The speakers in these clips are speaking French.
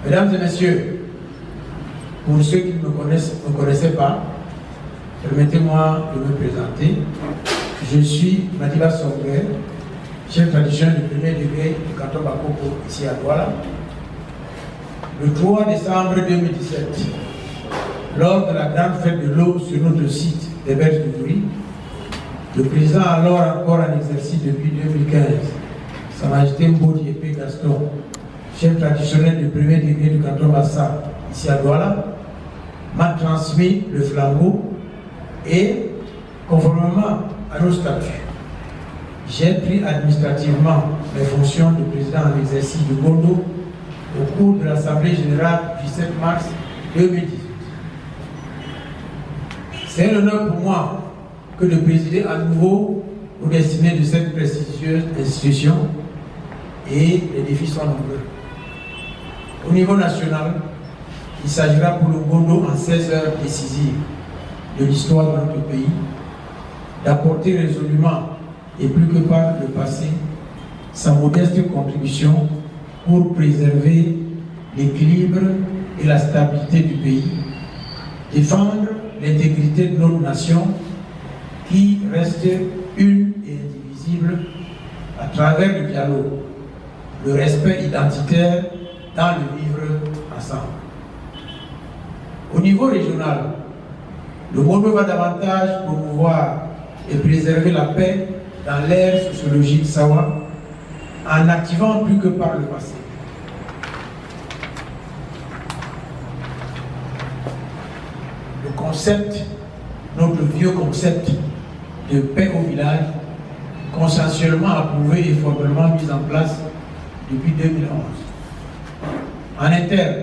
Mesdames et messieurs, pour ceux qui ne me connaissaient pas, permettez-moi de me présenter. Je suis Madiba Songwe, chef traditionnel du premier degré du canton Bakoko, ici à Douala. Le 3 décembre 2017, lors de la grande fête de l'eau sur notre site des Berges de Gouri, le président, alors encore en exercice depuis 2015, Sa Majesté Mbodi Epé Gaston, chef traditionnel du premier degré du canton Bassa, ici à Douala, m'a transmis le flambeau et, conformément à nos statuts, j'ai pris administrativement mes fonctions de président en exercice de Gondo au cours de l'Assemblée générale du 7 mars 2018. C'est un honneur pour moi que de présider à nouveau aux destinées de cette prestigieuse institution, et les défis sont nombreux. Au niveau national, il s'agira pour le Gondo en 16 heures décisives de l'histoire de notre pays d'apporter résolument et plus que par le passé sa modeste contribution pour préserver l'équilibre et la stabilité du pays, défendre l'intégrité de notre nation qui reste une et indivisible à travers le dialogue, le respect identitaire dans le vivre ensemble. Au niveau régional, le Gondo va davantage promouvoir et préserver la paix dans l'ère sociologique Sawa en activant plus que par le passé le concept, notre vieux concept de paix au village, consensuellement approuvé et formellement mis en place depuis 2011. En interne,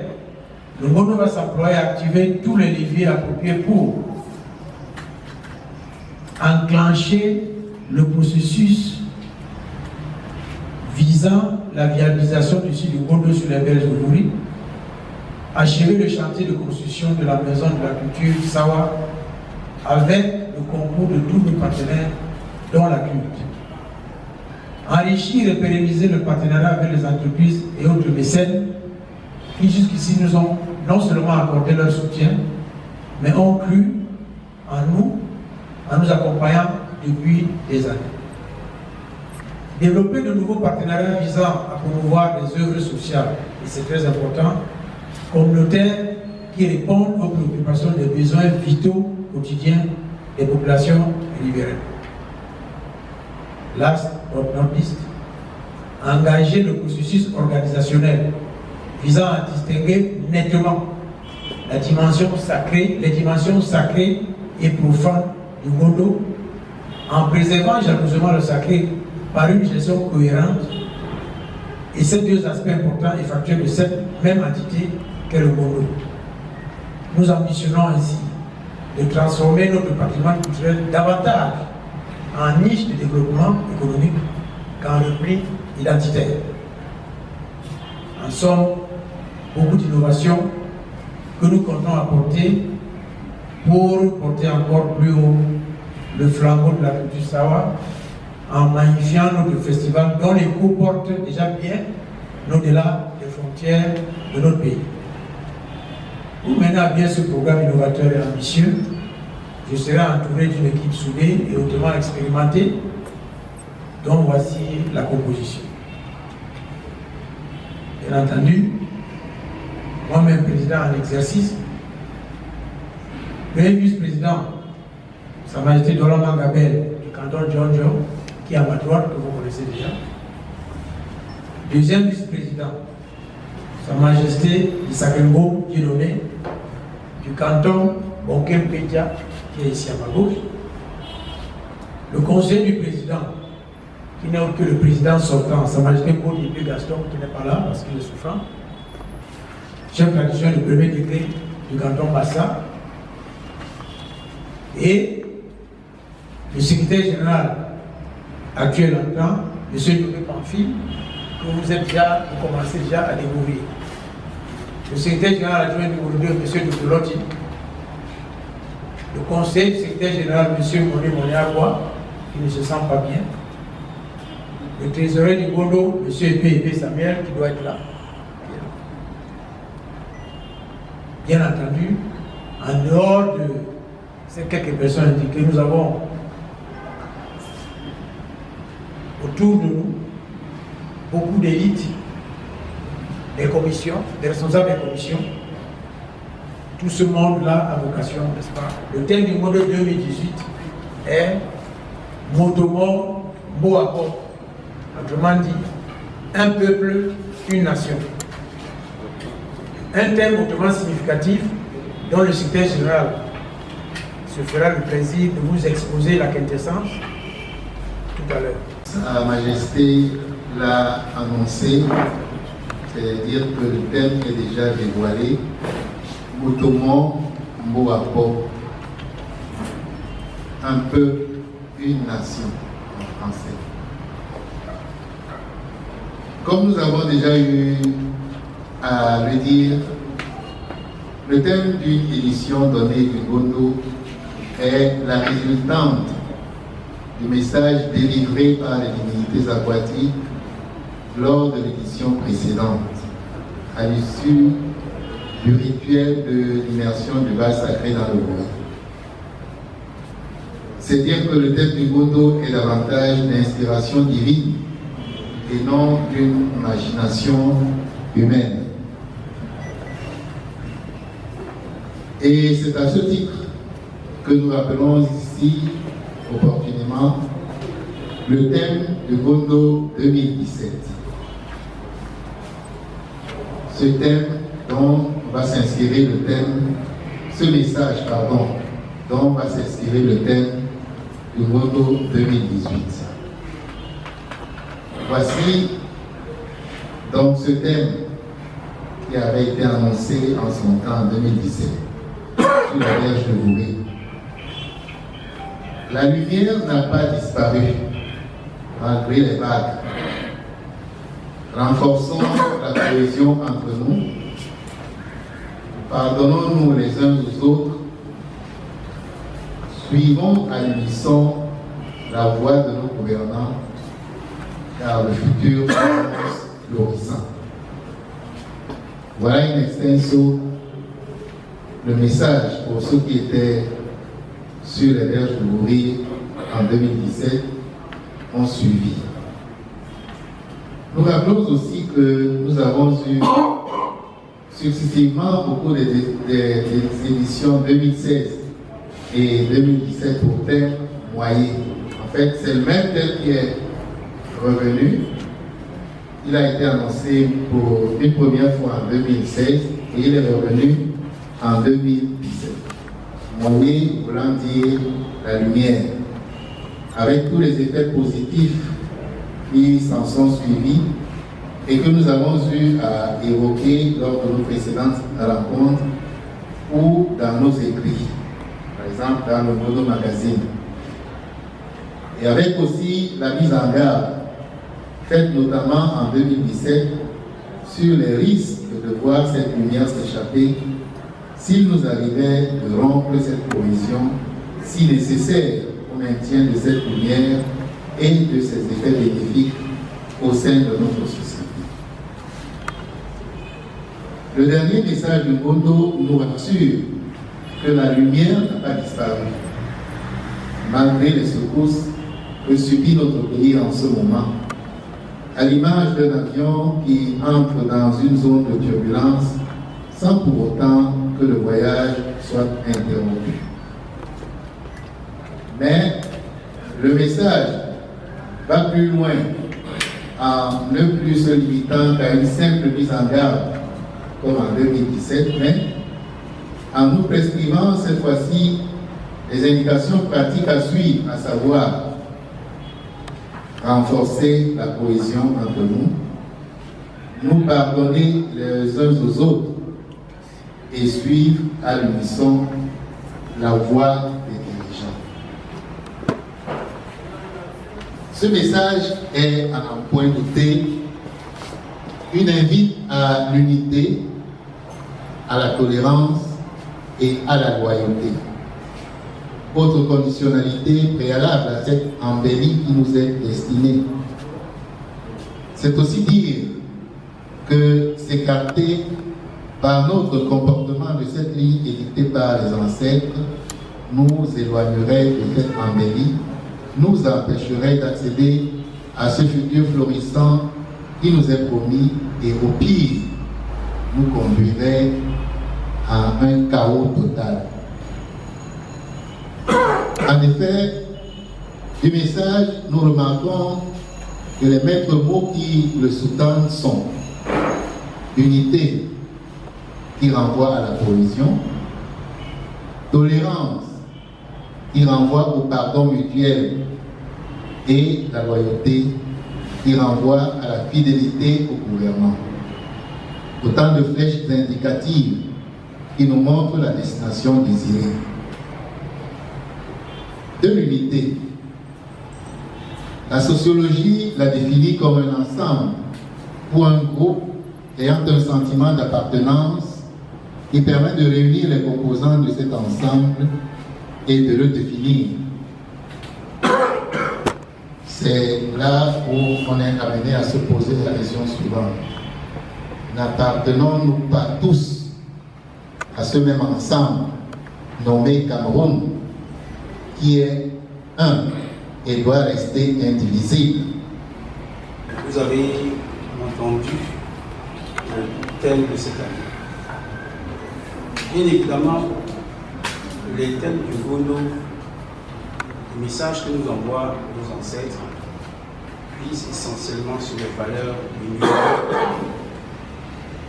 le Gondo va s'employer à activer tous les leviers appropriés pour enclencher le processus visant la viabilisation du site du Gondo sur les berges de Gouri, achever le chantier de construction de la maison de la culture Sawa avec le concours de tous nos partenaires, dont la culte. Enrichir et pérenniser le partenariat avec les entreprises et autres mécènes qui jusqu'ici nous ont non seulement accordé leur soutien, mais ont cru en nous, en nous accompagnant depuis des années. Développer de nouveaux partenariats visant à promouvoir des œuvres sociales, et c'est très important, communautaires qui répondent aux préoccupations des besoins vitaux quotidiens des populations riveraines. Last but not least, engager le processus organisationnel visant à distinguer nettement les dimensions sacrées et profanes du Gondo en préservant jalousement le sacré par une gestion cohérente et ces deux aspects importants et factuels de cette même entité qu'est le Gondo. Nous ambitionnons ainsi de transformer notre patrimoine culturel davantage en niche de développement économique qu'en repli identitaire. En somme, beaucoup d'innovations que nous comptons apporter pour porter encore plus haut le flambeau de la culture Sawa en magnifiant notre festival dont l'écho porte déjà bien au-delà des frontières de notre pays. Pour mener à bien ce programme innovateur et ambitieux, je serai entouré d'une équipe soudée et hautement expérimentée, dont voici la composition. Bien entendu, moi-même président en exercice, premier vice-président, Sa Majesté Dola Mangabel du canton Djonjo, qui est à ma droite, que vous connaissez déjà. Deuxième vice-président, Sa Majesté Isakengo, qui est nommé du canton Bonkem Pédia, qui est ici à ma gauche. Le conseiller du président, qui n'est autre que le président sortant, Sa Majesté Mbodi Epé Gaston, qui n'est pas là parce qu'il est souffrant. Chef traditionnel du premier degré du canton Bassa. Et le secrétaire général actuel entrant, M. Yobé Pamphile, que vous commencez déjà à découvrir. Le secrétaire général adjoint numéro 2, M. Dukolotti. le conseil du secrétaire général, M. Moné Moniagua, qui ne se sent pas bien, le trésorier du Gondo, M. Epé Samuel, qui doit être là. Bien entendu, en dehors de ces quelques personnes indiquées, nous avons autour de nous beaucoup d'élites, des commissions, des responsables des commissions. Tout ce monde-là a vocation, n'est-ce pas? Le thème du Gondo 2018 est Motomo Boapo. Autrement dit, un peuple, une nation. Un thème hautement significatif dont le secrétaire général se fera le plaisir de vous exposer la quintessence tout à l'heure. Sa Majesté l'a annoncé, c'est-à-dire que le thème est déjà dévoilé. Motomo Mboapo, un peuple, une nation en français. Comme nous avons déjà eu à le dire, le thème d'une édition donnée du Gondo est la résultante du message délivré par les divinités aquatiques lors de l'édition précédente, à l'issue du rituel de l'immersion du bal sacré dans le Gondo. C'est dire que le thème du Gondo est davantage d'inspiration divine et non d'une imagination humaine. Et c'est à ce titre que nous rappelons ici opportunément le thème du Gondo 2017. Ce thème dont va s'inspirer le thème, ce message, pardon, dont va s'inspirer le thème du Gondo 2018. Voici donc ce thème qui avait été annoncé en son temps en 2017 sur la berge de Vouré. La lumière n'a pas disparu malgré les vagues. Renforçons la cohésion entre nous. Pardonnons-nous les uns aux autres. Suivons à l'unisson la voie de nos gouvernants, car le futur s'annonce florissant. Voilà in extenso le message pour ceux qui étaient sur les berges de Vouré en 2017 ont suivi. Nous rappelons aussi que nous avons eu successivement au cours des éditions 2016 et 2017 pour thème moyen. En fait, c'est le même thème qui est revenu. Il a été annoncé pour une première fois en 2016 et il est revenu en 2017. Moyen voulant dire la lumière, avec tous les effets positifs qui s'en sont suivis et que nous avons eu à évoquer lors de nos précédentes rencontres ou dans nos écrits, par exemple dans le Gondo Magazine. Et avec aussi la mise en garde, faite notamment en 2017, sur les risques de voir cette lumière s'échapper s'il nous arrivait de rompre cette cohésion si nécessaire au maintien de cette lumière et de ses effets bénéfiques au sein de notre société. Le dernier message du Gondo nous rassure que la lumière n'a pas disparu, malgré les secousses que subit notre pays en ce moment, à l'image d'un avion qui entre dans une zone de turbulence sans pour autant que le voyage soit interrompu. Mais le message va plus loin en ne plus se limitant qu'à une simple mise en garde comme en 2017, mais en nous prescrivant cette fois-ci les indications pratiques à suivre, à savoir renforcer la cohésion entre nous, nous pardonner les uns aux autres et suivre à l'unisson la voie des dirigeants. Ce message est à un point noté une invite à l'unité, à la tolérance et à la loyauté. autre conditionnalité préalable à cette embellie qui nous est destinée. C'est aussi dire que s'écarter par notre comportement de cette ligne édictée par les ancêtres nous éloignerait de cette embellie, nous empêcherait d'accéder à ce futur florissant qui nous est promis et au pire nous conduirait à un chaos total. En effet, du message, nous remarquons que les maîtres mots qui le sous-tendent sont unité, qui renvoie à la cohésion, tolérance, qui renvoie au pardon mutuel, et la loyauté, qui renvoie à la fidélité au gouvernement. Autant de flèches indicatives qui nous montrent la destination désirée. De l'unité. La sociologie la définit comme un ensemble ou un groupe ayant un sentiment d'appartenance qui permet de réunir les composants de cet ensemble et de le définir. C'est là où on est amené à se poser la question suivante. N'appartenons-nous pas tous à ce même ensemble nommé Cameroun, qui est un et doit rester indivisible? Vous avez entendu le thème de cette année. Bien évidemment, les thèmes du Gondo, le message que nous envoient nos ancêtres, visent essentiellement sur les valeurs de l'union,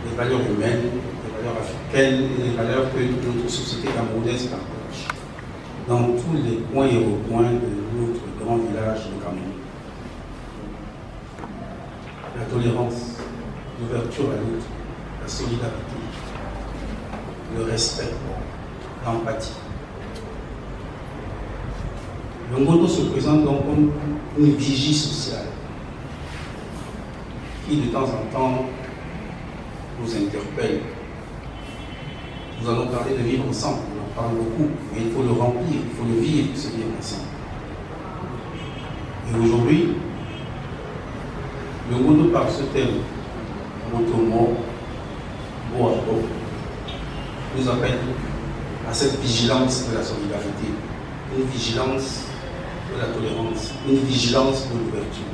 les valeurs humaines, les valeurs africaines et les valeurs que notre société camerounaise partage dans tous les coins et recoins de notre grand village de Cameroun. La tolérance, l'ouverture à l'autre, la solidarité, le respect, l'empathie. Le Ngondo se présente donc comme une vigie sociale qui de temps en temps nous interpelle. Nous allons parler de vivre ensemble, on en parle beaucoup, mais il faut le remplir, il faut le vivre, ce vivre ensemble. Et aujourd'hui, le Ngondo par ce thème, Motomo, Boabo, nous appelle à cette vigilance de la solidarité, une vigilance de la tolérance, une vigilance de l'ouverture.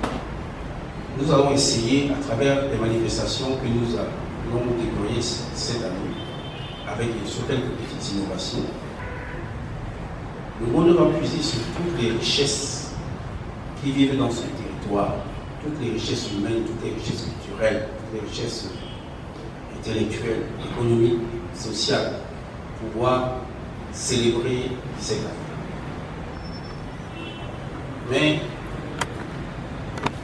Nous allons essayer, à travers les manifestations que nous allons déployer cette année, avec sur quelques petites innovations, le monde va puiser sur toutes les richesses qui vivent dans son territoire, toutes les richesses humaines, toutes les richesses culturelles, toutes les richesses intellectuelles, économiques, sociales, pour pouvoir célébrer cette année. Mais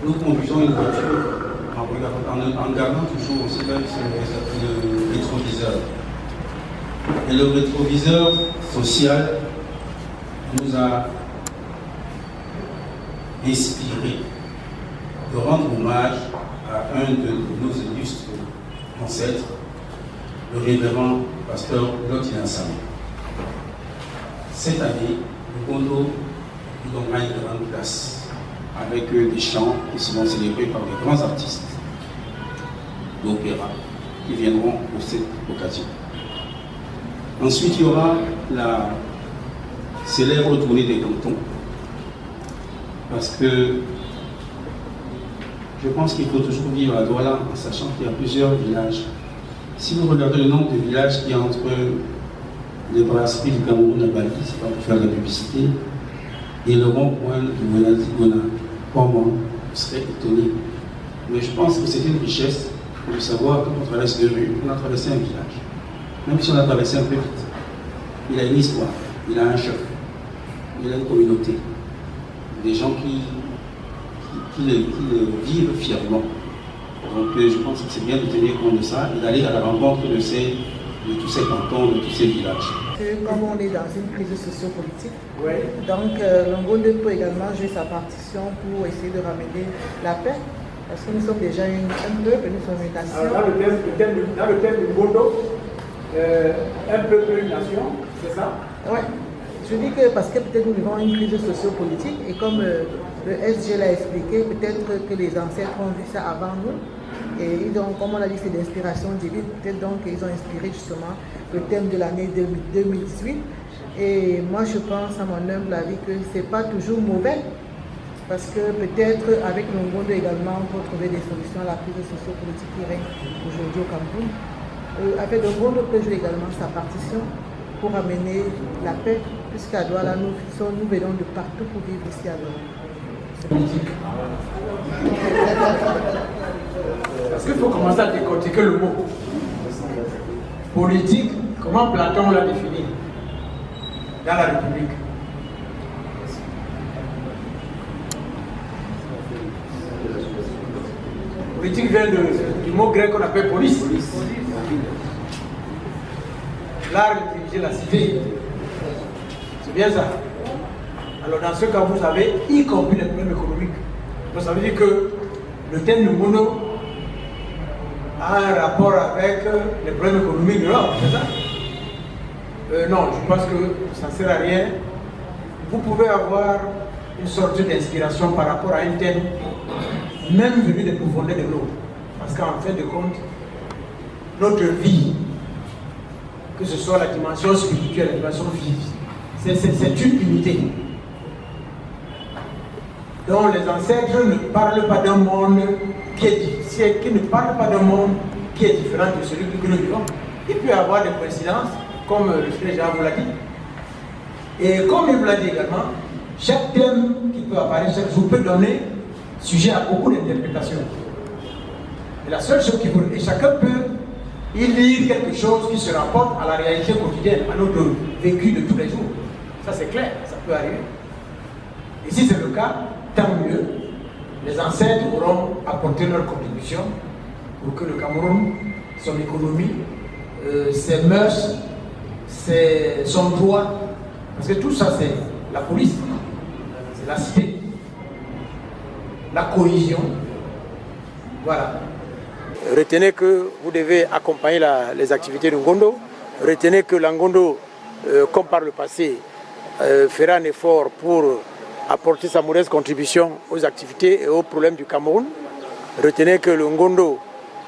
nous conduisons une voiture en gardant toujours aussi le rétroviseur. Et le rétroviseur social nous a inspiré de rendre hommage à un de nos illustres ancêtres, le révérend pasteur Lotina Samé. Cette année, le Ngondo nous donnera une grande place avec des chants qui seront célébrés par des grands artistes d'opéra qui viendront pour cette occasion. Ensuite, il y aura la célèbre tournée des cantons, parce que je pense qu'il faut toujours vivre à Douala en sachant qu'il y a plusieurs villages. Si vous regardez le nombre de villages qu'il y a entre les brasseries du Cameroun à Bali, c'est pas pour faire de la publicité, et le rond-point de Gona, comment vous serez étonné. Mais je pense que c'est une richesse de savoir que quand on traverse deux rues, on a traversé un village. Même si on a traversé un peu vite, il a une histoire, il a un chef, il a une communauté, des gens qui le vivent fièrement. Donc je pense que c'est bien de tenir compte de ça et d'aller à la rencontre de tous ces cantons, de tous ces villages. Comme on est dans une crise sociopolitique, donc le Ngondo peut également jouer sa partition pour essayer de ramener la paix, parce que nous sommes déjà un peuple, nous sommes une nation. Dans le thème du Ngondo, un peuple, une nation, c'est ça? Oui. Je dis que parce que peut-être nous vivons une crise sociopolitique et comme le SG l'a expliqué, peut-être que les ancêtres ont vu ça avant nous et donc, comme on l'a dit, c'est d'inspiration divine, peut-être donc ils ont inspiré justement le thème de l'année 2018 et moi je pense à mon humble avis que c'est pas toujours mauvais parce que peut-être avec le monde également on peut trouver des solutions à la crise sociopolitique qui règne aujourd'hui au Cameroun. Avec le monde peut jouer également sa partition pour amener la paix, puisqu'à Douala, nous venons de partout pour vivre ici à Douala. C'est politique. Parce qu'il faut commencer à décortiquer le mot. Politique, comment Platon l'a défini dans la République. Politique vient du mot grec qu'on appelle police. L'art de diriger la cité. C'est bien ça. Alors dans ce cas, vous avez y compris les problèmes économiques. Donc ça veut dire que le thème de Mono a un rapport avec les problèmes économiques de l'homme, c'est ça? Non, je pense que ça ne sert à rien. Vous pouvez avoir une sorte d'inspiration par rapport à un thème, même venu des profondeurs de l'eau. Parce qu'en fin de compte, notre vie, que ce soit la dimension spirituelle, la dimension physique, c'est une unité. Donc les ancêtres ne parlent pas d'un monde qui est difficile, qui ne parlent pas d'un monde qui est différent de celui que nous vivons. Il peut y avoir des coïncidences, comme le frère Jean vous l'a dit. Et comme il vous l'a dit également, chaque thème qui peut apparaître chaque jour peut donner sujet à beaucoup d'interprétations. Et la seule chose qu'il faut, et chacun peut y lire quelque chose qui se rapporte à la réalité quotidienne, à notre vécu de tous les jours. Ça c'est clair, ça peut arriver. Et si c'est le cas, tant mieux. Les ancêtres auront apporté leur contribution pour que le Cameroun, son économie, ses mœurs, son droit, parce que tout ça c'est la police, c'est la cité, la cohésion, voilà. Retenez que vous devez accompagner les activités de Ngondo. Retenez que l'Angondo, comme par le passé, fera un effort pour apporter sa modeste contribution aux activités et aux problèmes du Cameroun. Retenez que le Ngondo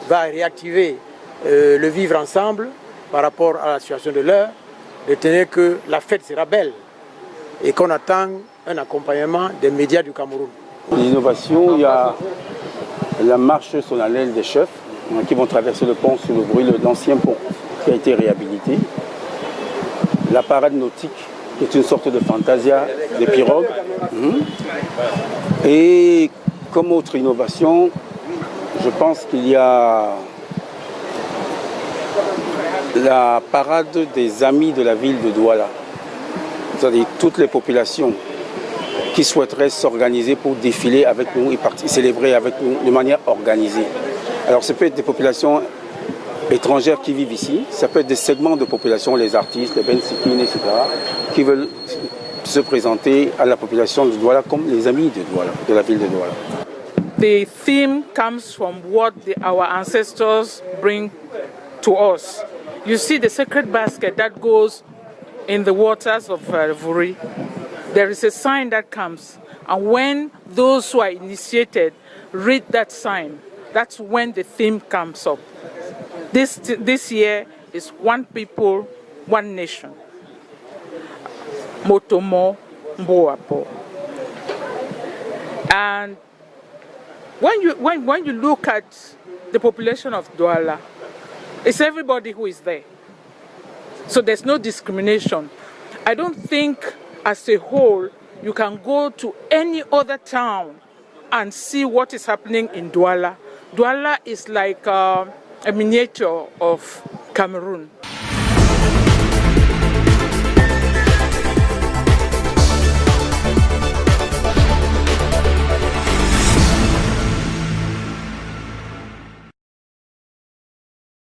va réactiver le vivre ensemble par rapport à la situation de l'heure. Retenez que la fête sera belle et qu'on attend un accompagnement des médias du Cameroun. L'innovation, il y a la marche solennelle des chefs qui vont traverser le pont sous le bruit de l'ancien pont qui a été réhabilité. La parade nautique, qui est une sorte de fantasia des pirogues. Et comme autre innovation, je pense qu'il y a la parade des amis de la ville de Douala. C'est-à-dire toutes les populations qui souhaiteraient s'organiser pour défiler avec nous et célébrer avec nous de manière organisée. Alors ça peut être des populations étrangères qui vivent ici, ça peut être des segments de population, les artistes, les bensikines, etc., qui veulent se présenter à la population de Douala comme les amis de Douala, de la ville de Douala. The theme comes from what our ancestors bring to us. You see the sacred basket that goes in the waters of Vuri. There is a sign that comes, and when those who are initiated read that sign, that's when the theme comes up. This year is one people, one nation. Motomo Mboapo. And when you look at the population of Douala, it's everybody who is there. So there's no discrimination. I don't think as a whole you can go to any other town and see what is happening in Douala. Douala is like a miniature of Cameroon.